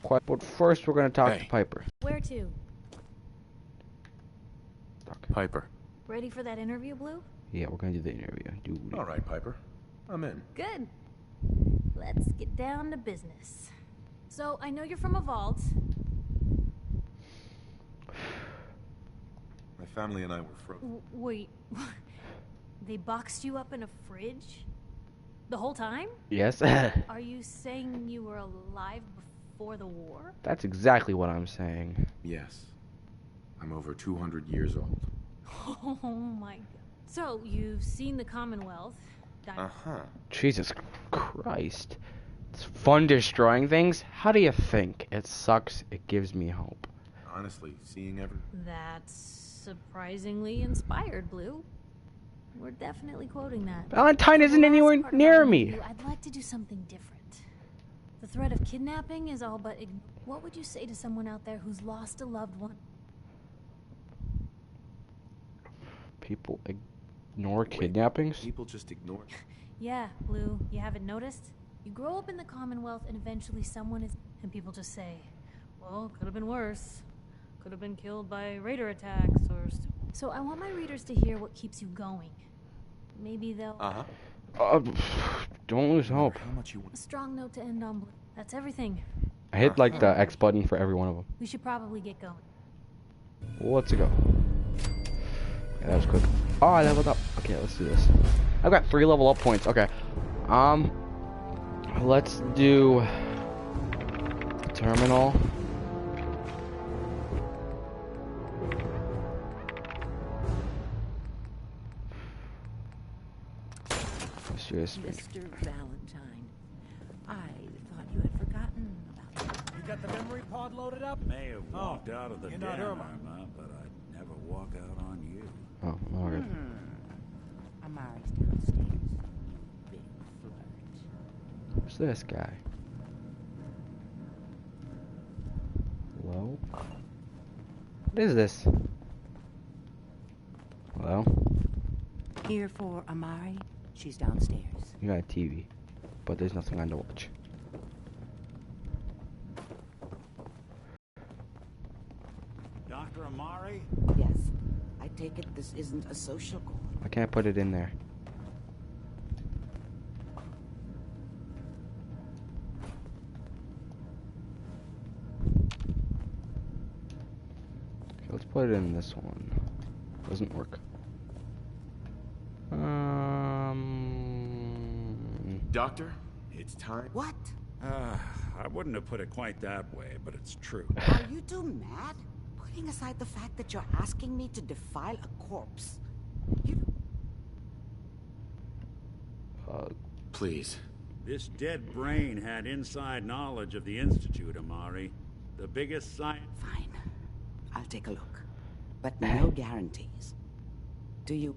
But first, we're gonna talk to Piper. Where to? Piper. Ready for that interview, Blue? Yeah, we're gonna do the interview. All right, Piper. I'm in. Good. Let's get down to business. So, I know you're from a vault. My family and I were frozen. Wait. They boxed you up in a fridge? The whole time? Yes. Are you saying you were alive before the war? That's exactly what I'm saying. Yes. I'm over 200 years old. Oh my god. So, you've seen the Commonwealth. Uh-huh. Jesus Christ. It's fun destroying things? How do you think? It sucks. It gives me hope. Honestly, seeing That's surprisingly inspired, Blue. We're definitely quoting that. Valentine isn't anywhere near me. I'd like to do something different. The threat of kidnapping is all but... What would you say to someone out there who's lost a loved one? People ignore kidnappings? People just ignore... Yeah, Blue, you haven't noticed? You grow up in the Commonwealth and eventually someone is... And people just say, well, could have been worse. Could have been killed by raider attacks or... So I want my readers to hear what keeps you going. Maybe they'll... Don't lose hope. How much you want? A strong note to end on, Blue. That's everything. I hit like the X button for every one of them. We should probably get going. Let's go. Okay, that was quick. Oh, I leveled up. Okay, let's do this. I've got 3 level up points. Okay. Let's do terminal. Let's do this. Mr. Valentine, I thought you had forgotten about me. You got the memory pod loaded up? May have walked out of the den, Irma, but I'd never walk out on you. Oh, all right. Amari's downstairs. Big flirt. Who's this guy? Hello? What is this? Hello? Here for Amari. She's downstairs. You got a TV, but there's nothing on to watch. Dr. Amari? Yes. I take it this isn't a social call. I can't put it in there. Okay, let's put it in this one. Doesn't work. Doctor, it's time. What? I wouldn't have put it quite that way, but it's true. Are you two mad? Putting aside the fact that you're asking me to defile a corpse. You... Please. This dead brain had inside knowledge of the Institute, Amari. The biggest science... Fine. I'll take a look. But no guarantees. Do you...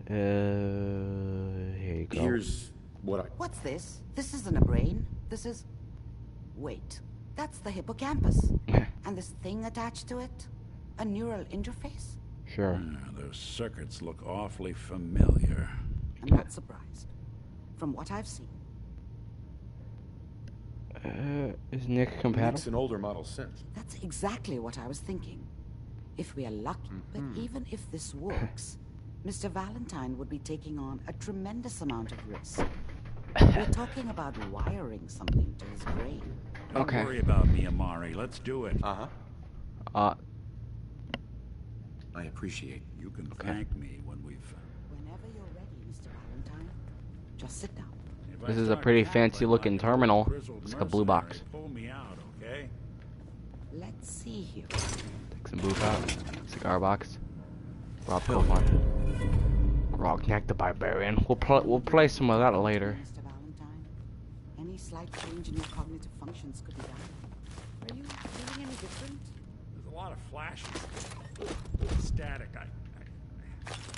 Here you go. Here's what I... What's this? This isn't a brain. This is... Wait. That's the hippocampus. And this thing attached to it? A neural interface? Sure. Those circuits look awfully familiar. I'm not surprised. From what I've seen. Is Nick compatible? Nick's an older model since. That's exactly what I was thinking. If we are lucky. But even if this works, Mr. Valentine would be taking on a tremendous amount of risk. We're talking about wiring something to his brain. Don't worry about me, Amari. Let's do it. I appreciate You can thank me when we've... Whenever you're ready, Mr. Valentine, just sit down. This is a pretty fancy looking terminal. It's like a blue box. Pull me out, okay? Let's see here. Take some boop out. Cigar box. Rob Coupon. Grognak the Barbarian. We'll play some of that later. Mr. Valentine, any slight change in your cognitive functions could be done. Are you feeling any different? There's a lot of flashes. Static. I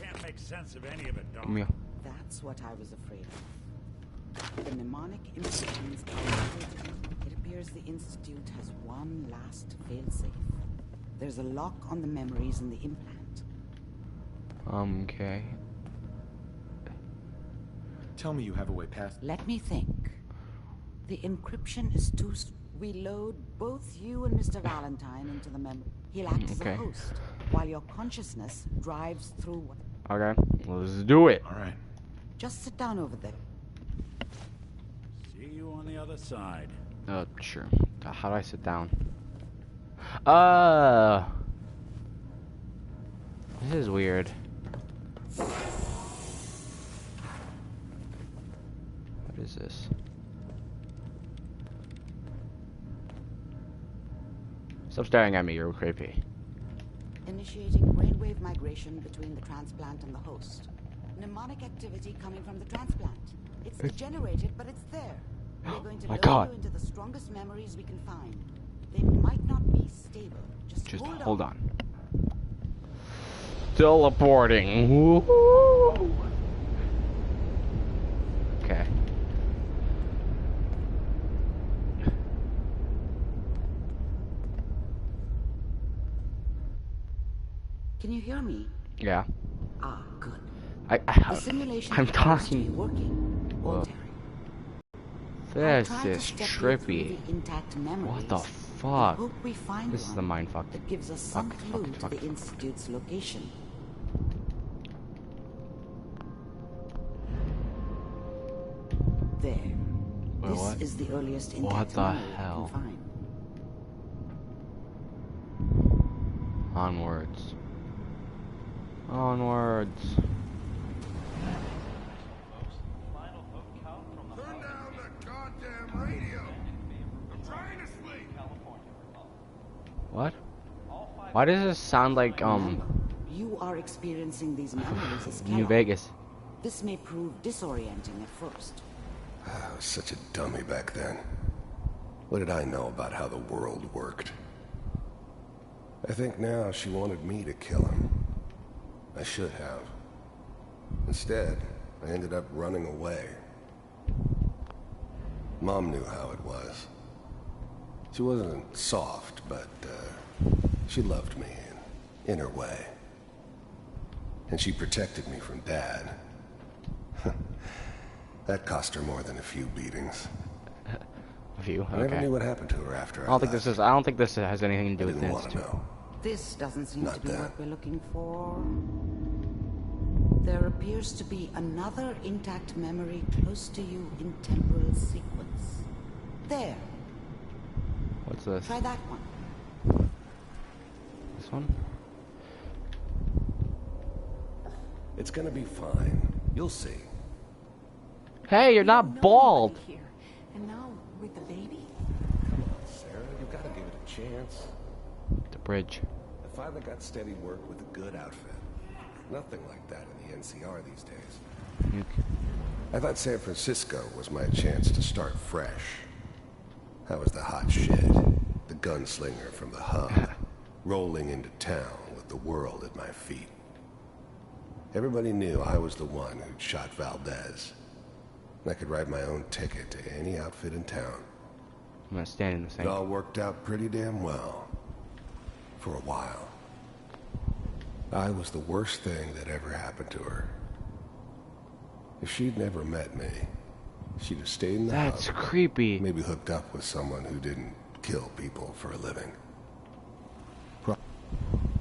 can't make sense of any of it, Doc. Come here. That's what I was afraid of. The mnemonic instructions are located. It appears the Institute has one last failsafe. There's a lock on the memories in the implant. Okay. Tell me you have a way past... Let me think. The encryption is too... We load both you and Mr. Valentine into the memory. He'll act as a host, while your consciousness drives through what... Okay, let's do it. All right. Just sit down over there. See you on the other side. Sure. How do I sit down? This is weird. What is this? Stop staring at me, you're creepy. Initiating brainwave migration between the transplant and the host. Mnemonic activity coming from the transplant. It's degenerated, but it's there. We're going to load you into the strongest memories we can find. They might not be stable. Just hold on. Teleporting. Woo-hoo. Okay. Can you hear me? Yeah. Ah, good. I'm talking. Whoa. This is trippy. What the fuck? This is the mindfuck. That gives us some clue to the Institute's location. There. This is the earliest intact memory we can find. Onwards. Onwards. Turn down the goddamn radio. I'm trying to sleep. What? Why does this sound like You are experiencing these memories as New Vegas? This may prove disorienting at first. I was such a dummy back then. What did I know about how the world worked? I think now she wanted me to kill him. I should have. Instead, I ended up running away. Mom knew how it was. She wasn't soft, but she loved me in her way. And she protected me from Dad. That cost her more than a few beatings. A few? Okay. I never knew what happened to her after I don't think this has anything to do with this. I didn't want to know. This doesn't seem to be what we're looking for. There appears to be another intact memory close to you in temporal sequence. There. What's this? Try that one. This one? It's gonna be fine. You'll see. Hey, you're not bald. Here. And now with the baby? Come on, Sarah. You gotta give it a chance. The bridge. I finally got steady work with a good outfit. Nothing like that in the NCR these days. I thought San Francisco was my chance to start fresh. I was the hot shit, the gunslinger from the hub, rolling into town with the world at my feet. Everybody knew I was the one who'd shot Valdez. And I could write my own ticket to any outfit in town. I'm gonna stand in the same. It all worked out pretty damn well. For a while. I was the worst thing that ever happened to her. If she'd never met me, she'd have stayed in the That's hub, creepy. maybe hooked up with someone who didn't kill people for a living.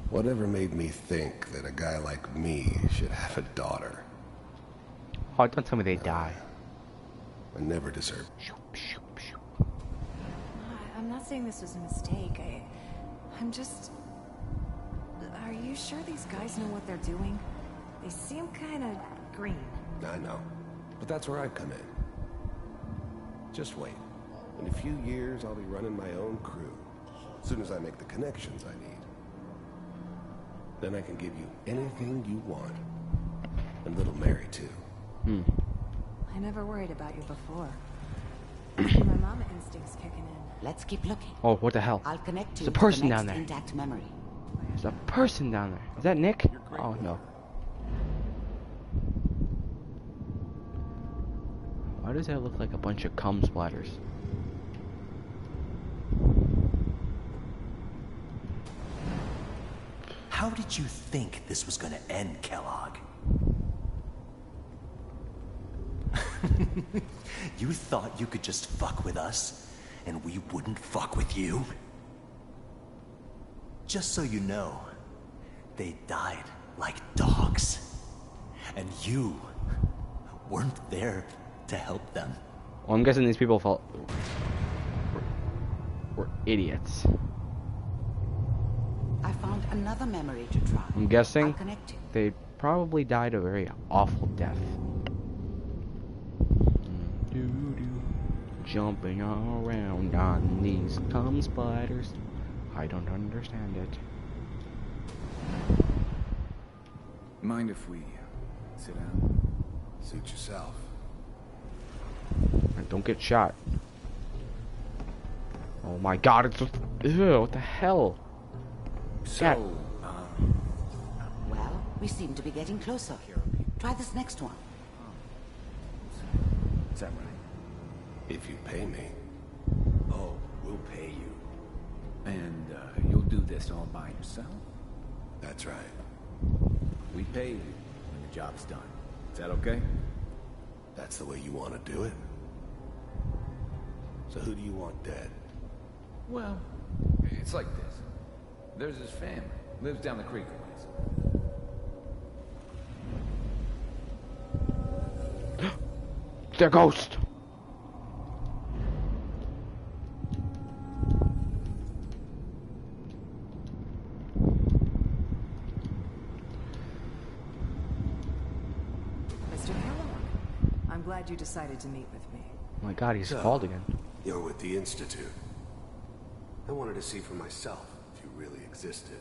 Whatever made me think that a guy like me should have a daughter? Oh, don't tell me they die. I never deserved. I'm not saying this was a mistake. I'm just... Are you sure these guys know what they're doing? They seem kind of green. I know. But that's where I come in. Just wait. In a few years, I'll be running my own crew. As soon as I make the connections I need. Then I can give you anything you want. And little Mary, too. I never worried about you before. My mama instinct's kicking in. Let's keep looking. Oh, what the hell? I'll connect you There's a to person the down next there. intact memory. There's a person down there. Is that Nick? Oh, no. Why does that look like a bunch of cum splatters? How did you think this was gonna end, Kellogg? You thought you could just fuck with us and we wouldn't fuck with you? Just so you know, they died like dogs. And you weren't there to help them. Well, I'm guessing these people were idiots. I found another memory to try. I'm guessing I'll connect you. they probably died a very awful death. Jumping around on these spiders. I don't understand it. Mind if we sit down? Suit yourself. Don't get shot. Oh my god, it's just... Ew, what the hell? So, Well, we seem to be getting closer. Try this next one. is that right? If you pay me. Oh, we'll pay you. And you'll do this all by yourself? That's right. We pay you when the job's done. Is that okay? That's the way you want to do it? So who do you want dead? Well, it's like this. There's his family. Lives down the creek a ways. Their ghost! Mr. Kellogg, I'm glad you decided to meet with me. Oh my god, he's So, called again. You're with the Institute. I wanted to see for myself if you really existed.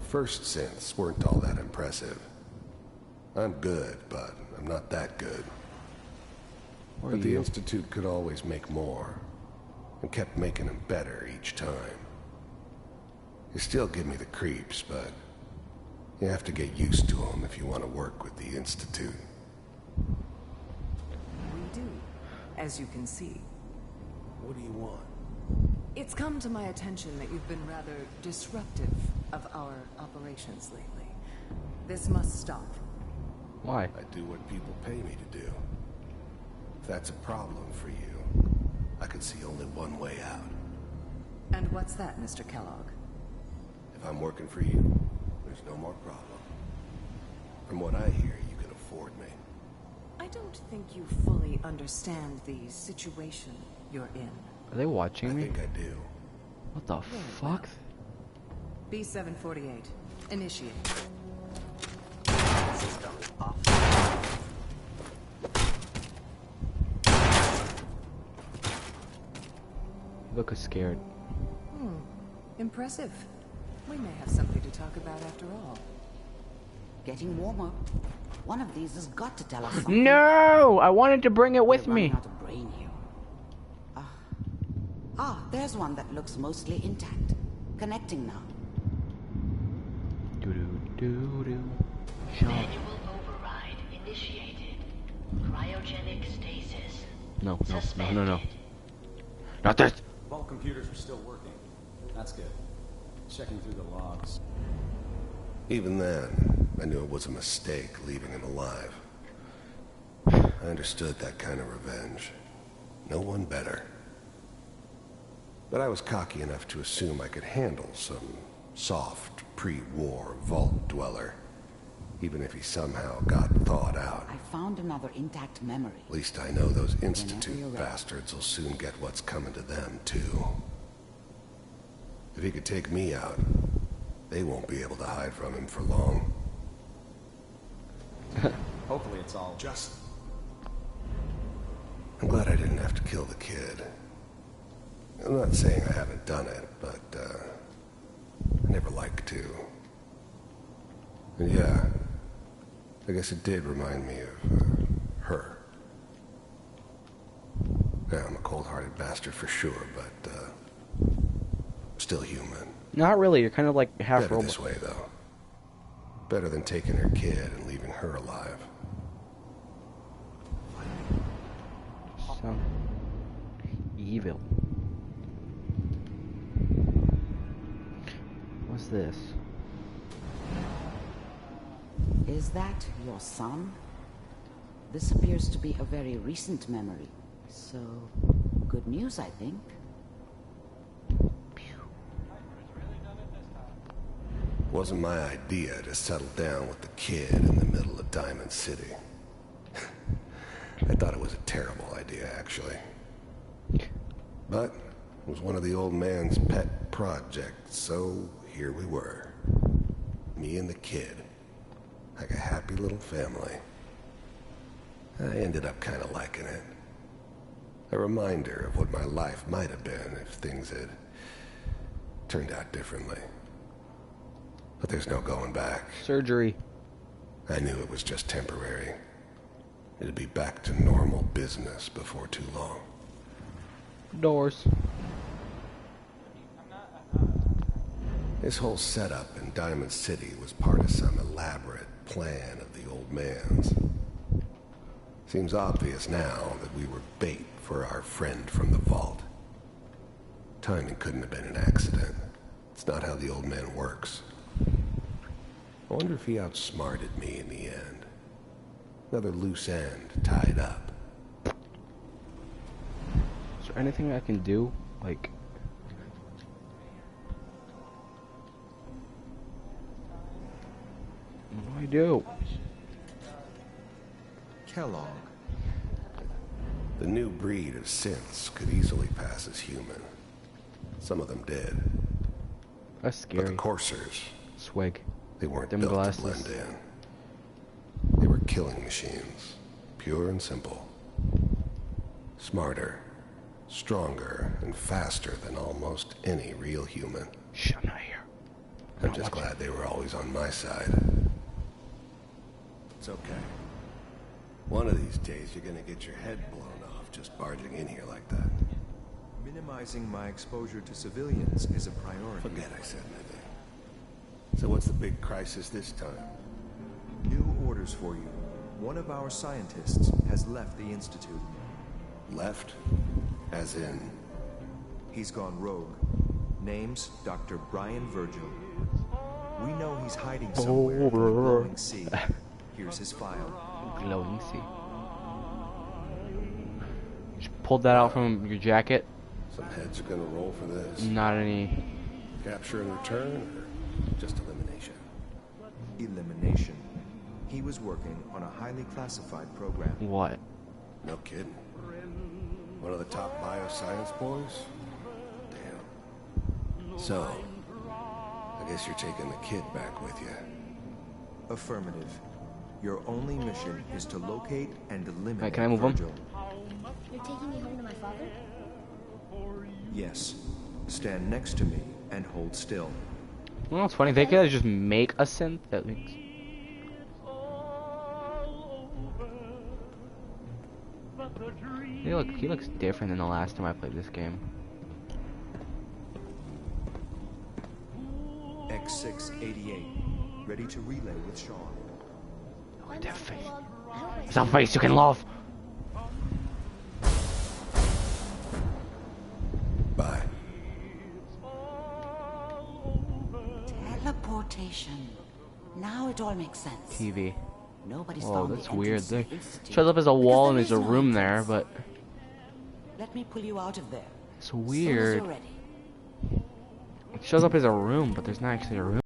The first synths weren't all that impressive. I'm good, but I'm not that good. But the Institute could always make more, and kept making them better each time. You still give me the creeps, but you have to get used to them if you want to work with the Institute. We do, as you can see. What do you want? It's come to my attention that you've been rather disruptive of our operations lately. This must stop. Why? I do what people pay me to do. If that's a problem for you, I can see only one way out. And what's that, Mr. Kellogg? If I'm working for you, there's no more problem. From what I hear, you can afford me. I don't think you fully understand the situation you're in. Are they watching I me? think I do. What the fuck? B748, initiate. System off. You look scared. Impressive. We may have something to talk about after all. Getting warmer. One of these has got to tell us something. No! I wanted to bring it with We're running me. out of brain here. There's one that looks mostly intact. Connecting now. Do. Manual override initiated. Cryogenic stasis. No. Suspended. Not this! Vault computers are still working. That's good. Checking through the logs. Even then, I knew it was a mistake leaving him alive. I understood that kind of revenge. No one better. But I was cocky enough to assume I could handle some soft, pre-war vault dweller, even if he somehow got thawed out. I found another intact memory. At least I know those you're Institute ready. bastards will soon get what's coming to them, too. If he could take me out, they won't be able to hide from him for long. Hopefully it's all Just... I'm glad I didn't have to kill the kid. I'm not saying I haven't done it, but, I never liked to. And yeah, I guess it did remind me of, her. Yeah, I'm a cold-hearted bastard for sure, but, still human. Not really, you're kind of like half Better robot. this way, though. Better than taking her kid and leaving her alive. So evil. What's this? Is that your son? This appears to be a very recent memory. So, good news, I think. Wasn't my idea to settle down with the kid in the middle of Diamond City. I thought it was a terrible idea, actually. But it was one of the old man's pet projects, so here we were. Me and the kid. Like a happy little family. I ended up kind of liking it. A reminder of what my life might have been if things had turned out differently. But there's no going back. Surgery. I knew it was just temporary. It'd be back to normal business before too long. Doors. This whole setup in Diamond City was part of some elaborate plan of the old man's. Seems obvious now that we were bait for our friend from the vault. Timing couldn't have been an accident. It's not how the old man works. I wonder if he outsmarted me in the end. Another loose end tied up. Is there anything I can do? Like... what do I do? Kellogg. The new breed of synths could easily pass as human. Some of them did. That's scary. But the coursers... Swig. They weren't Them built glasses. to blend in. They were killing machines. Pure and simple. Smarter, stronger, and faster than almost any real human. Shh, I'm not here. I'm just glad they were always on my side. It's okay. One of these days you're gonna get your head blown off just barging in here like that. Minimizing my exposure to civilians is a priority. Forget I said anything. So what's the big crisis this time? New orders for you. One of our scientists has left the Institute. Left? As in? He's gone rogue. Name's Dr. Brian Virgil. We know he's hiding somewhere in the glowing sea. Here's his file. Glowing sea. Just pulled that out from your jacket. Some heads are gonna roll for this. Not any. Capture and return, or just elimination? Elimination. He was working on a highly classified program. What? No kidding. One of the top bioscience boys? Damn. So, I guess you're taking the kid back with you. Affirmative. Your only mission is to locate and eliminate Right, can I move Virgil. him? You're taking me home to my father? Yes. Stand next to me and hold still. Well, it's funny. They could just make a synth that makes. He looks different than the last time I played this game. X688. Ready to relay with Sean. Look at that face. It's a face you can love. Bye. Teleportation. Now it all makes sense. TV. Nobody's Whoa, found that's the weird. entrance to There the Institute, shows up as a because wall there and there's is a no room there, entrance. but Let me pull you out of there. it's As soon as weird. you're ready. It shows up as a room, but there's not actually a room.